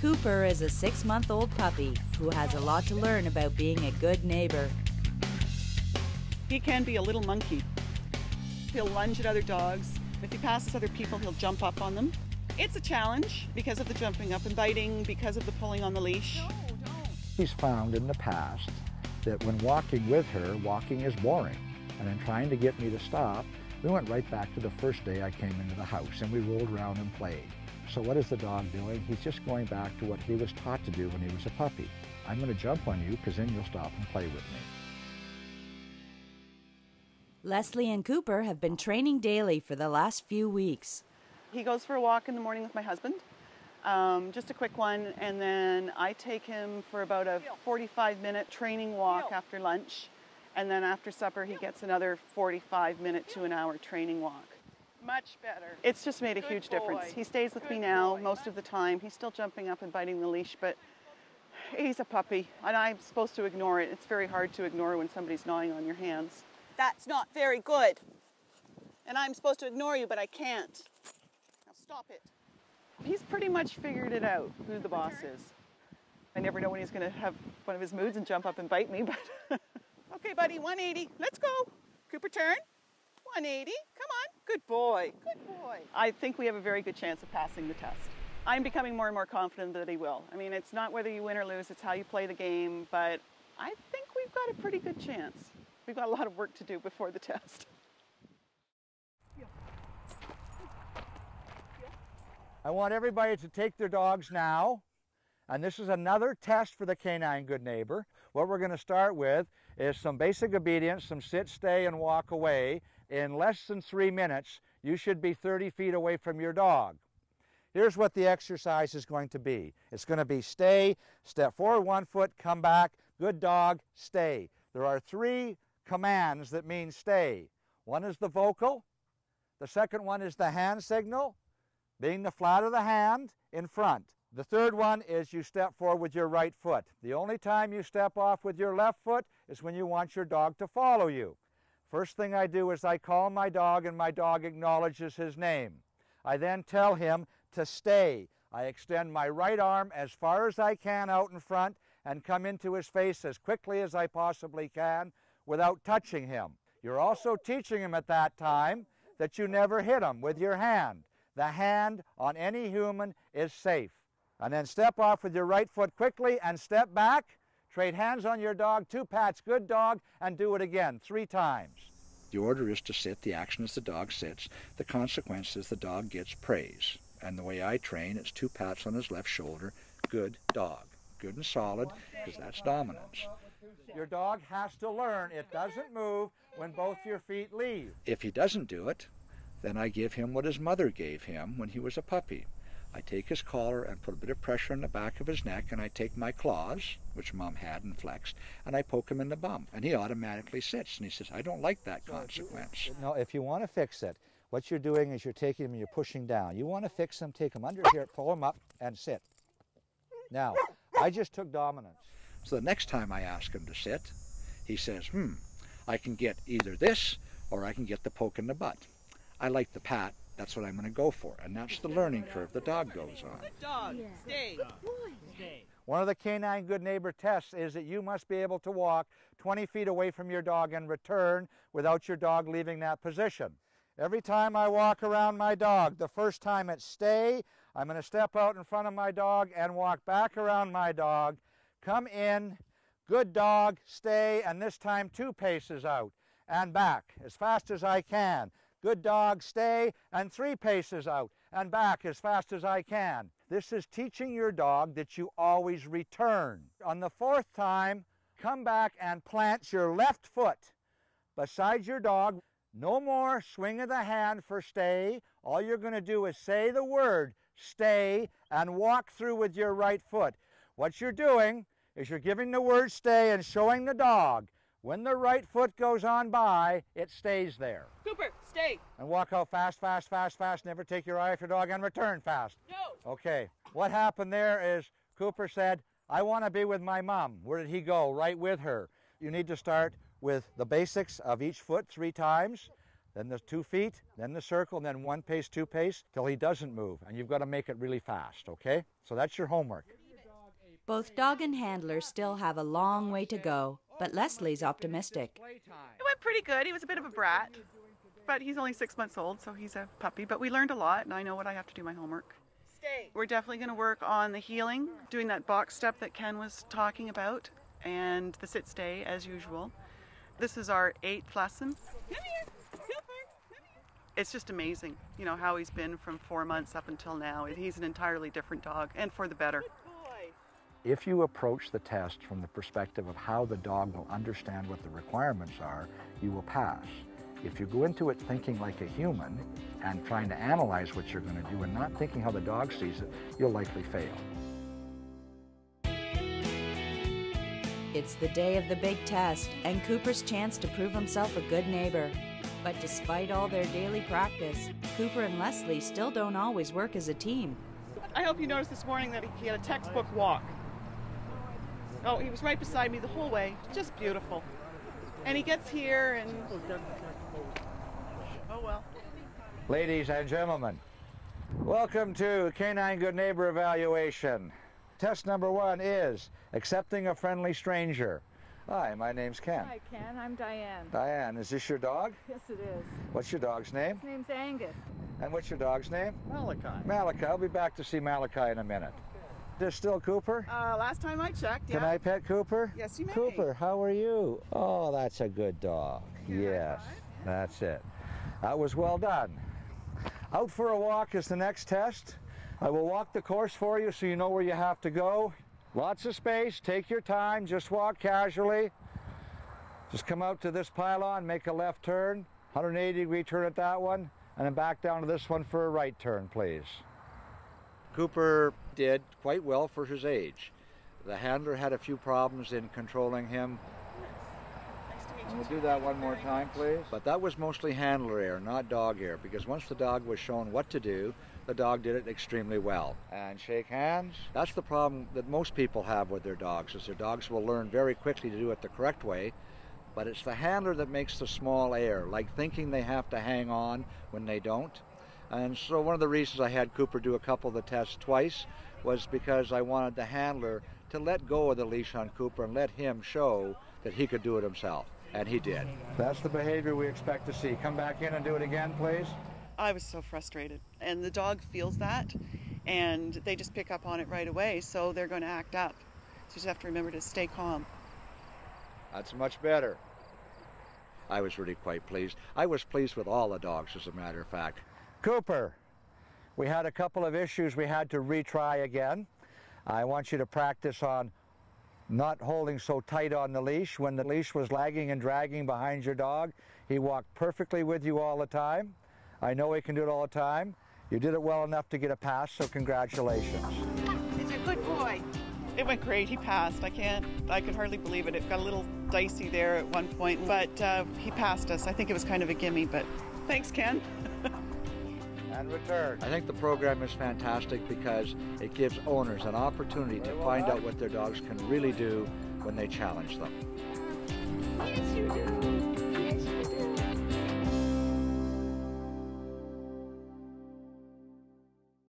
Cooper is a 6-month-old puppy who has a lot to learn about being a good neighbor. He can be a little monkey. He'll lunge at other dogs. If he passes other people, he'll jump up on them. It's a challenge because of the jumping up and biting, because of the pulling on the leash. No, don't. He's found in the past that when walking with her, walking is boring. And in trying to get me to stop, we went right back to the first day I came into the house and we rolled around and played. So what is the dog doing? He's just going back to what he was taught to do when he was a puppy. I'm going to jump on you because then you'll stop and play with me. Leslie and Cooper have been training daily for the last few weeks. He goes for a walk in the morning with my husband, just a quick one, and then I take him for about a 45-minute training walk after lunch, and then after supper he gets another 45-minute to an hour training walk. Much better. It's just made a huge difference. He stays with me now most of the time. He's still jumping up and biting the leash, but he's a puppy, and I'm supposed to ignore it. It's very hard to ignore when somebody's gnawing on your hands. That's not very good. And I'm supposed to ignore you, but I can't. Now stop it. He's pretty much figured it out, who the boss is. I never know when he's going to have one of his moods and jump up and bite me, but... Okay, buddy, 180. Let's go. Cooper, turn. 180. Come on. Good boy. Good boy. I think we have a very good chance of passing the test. I'm becoming more and more confident that he will. I mean, it's not whether you win or lose, it's how you play the game, but I think we've got a pretty good chance. We've got a lot of work to do before the test. I want everybody to take their dogs now, and this is another test for the Canine Good Neighbor. What we're going to start with is some basic obedience, some sit, stay, and walk away. In less than 3 minutes, you should be 30 feet away from your dog. Here's what the exercise is going to be. It's going to be stay, step forward 1 foot, come back, good dog, stay. There are 3 commands that mean stay. One is the vocal, the second one is the hand signal, being the flat of the hand in front. The third one is you step forward with your right foot. The only time you step off with your left foot is when you want your dog to follow you. First thing I do is I call my dog and my dog acknowledges his name. I then tell him to stay. I extend my right arm as far as I can out in front and come into his face as quickly as I possibly can without touching him. You're also teaching him at that time that you never hit him with your hand. The hand on any human is safe. And then step off with your right foot quickly and step back. Trade hands on your dog, 2 pats, good dog, and do it again 3 times. The order is to sit. The action is the dog sits. The consequence is the dog gets praise. And the way I train, it's 2 pats on his left shoulder, good dog. Good and solid, because that's dominance. Your dog has to learn it doesn't move when both your feet leave. If he doesn't do it, then I give him what his mother gave him when he was a puppy. I take his collar and put a bit of pressure on the back of his neck, and I take my claws, which Mom had and flexed, and I poke him in the bum. And he automatically sits, and he says, I don't like that consequence. No, if you want to fix it, what you're doing is you're taking him and you're pushing down. You want to fix him, take him under here, pull him up, and sit. Now, I just took dominance. So the next time I ask him to sit, he says, I can get either this or I can get the poke in the butt. I like the pat, that's what I'm going to go for. And that's the learning curve the dog goes on. Good dog, stay. Good boy. Stay. One of the Canine Good Neighbor tests is that you must be able to walk 20 feet away from your dog and return without your dog leaving that position. Every time I walk around my dog, the first time it's stay, I'm going to step out in front of my dog and walk back around my dog. Come in, good dog, stay, and this time 2 paces out and back as fast as I can. Good dog, stay, and 3 paces out and back as fast as I can. This is teaching your dog that you always return. On the 4th time, come back and plant your left foot beside your dog. No more swing of the hand for stay. All you're going to do is say the word stay and walk through with your right foot. What you're doing is you're giving the word stay and showing the dog when the right foot goes on by, it stays there. Cooper, stay. And walk out fast, fast, fast, fast. Never take your eye off your dog and return fast. No. Okay. What happened there is Cooper said, I want to be with my mom. Where did he go? Right with her. You need to start with the basics of each foot 3 times. then the 2 feet, then the circle, and then 1 pace, 2 pace, till he doesn't move. And you've got to make it really fast, okay? So that's your homework. Both dog and handler still have a long way to go, but Leslie's optimistic. It went pretty good. He was a bit of a brat, but he's only 6 months old, so he's a puppy. But we learned a lot, and I know what I have to do my homework. Stay. We're definitely going to work on the heeling, doing that box step that Ken was talking about, and the sit-stay as usual. This is our 8th lesson. Come here. Cooper. Come here. It's just amazing, you know, how he's been from 4 months up until now. He's an entirely different dog, and for the better. Good boy. If you approach the test from the perspective of how the dog will understand what the requirements are, you will pass. If you go into it thinking like a human and trying to analyze what you're going to do and not thinking how the dog sees it, you'll likely fail. It's the day of the big test and Cooper's chance to prove himself a good neighbor. But despite all their daily practice, Cooper and Leslie still don't always work as a team. I hope you noticed this morning that he had a textbook walk. Oh, he was right beside me the whole way. Just beautiful. And he gets here and... Oh, well. Ladies and gentlemen, welcome to Canine Good Neighbor Evaluation. Test number 1 is accepting a friendly stranger. Hi, my name's Ken. Hi, Ken. I'm Diane. Diane, is this your dog? Yes, it is. What's your dog's name? His name's Angus. And what's your dog's name? Malachi. Malachi. I'll be back to see Malachi in a minute. There's still Cooper? Last time I checked, yeah. Can I pet Cooper? Yes, you may. Cooper, how are you? Oh, that's a good dog. Yes, that's it. That was well done. Out for a walk is the next test. I will walk the course for you so you know where you have to go. Lots of space, take your time, just walk casually. Just come out to this pylon, make a left turn, 180-degree turn at that one, and then back down to this one for a right turn, please. Cooper did quite well for his age. The handler had a few problems in controlling him. We'll do that one more time, please. But that was mostly handler error, not dog error, because once the dog was shown what to do, the dog did it extremely well. And shake hands. That's the problem that most people have with their dogs, is their dogs will learn very quickly to do it the correct way, but it's the handler that makes the small error, like thinking they have to hang on when they don't. And so one of the reasons I had Cooper do a couple of the tests twice was because I wanted the handler to let go of the leash on Cooper and let him show that he could do it himself. And he did. That's the behavior we expect to see. Come back in and do it again, please. I was so frustrated. And the dog feels that, and they just pick up on it right away, so they're going to act up. So you just have to remember to stay calm. That's much better. I was really quite pleased. I was pleased with all the dogs, as a matter of fact. Cooper, we had a couple of issues we had to retry again. I want you to practice on not holding so tight on the leash. When the leash was lagging and dragging behind your dog, he walked perfectly with you all the time. I know he can do it all the time. You did it well enough to get a pass, so congratulations. He's a good boy. It went great. He passed. I could hardly believe it. It got a little dicey there at one point, but he passed us. I think it was kind of a gimme, but thanks, Ken. And return. I think the program is fantastic because it gives owners an opportunity to find out what their dogs can really do when they challenge them. Yes, you do.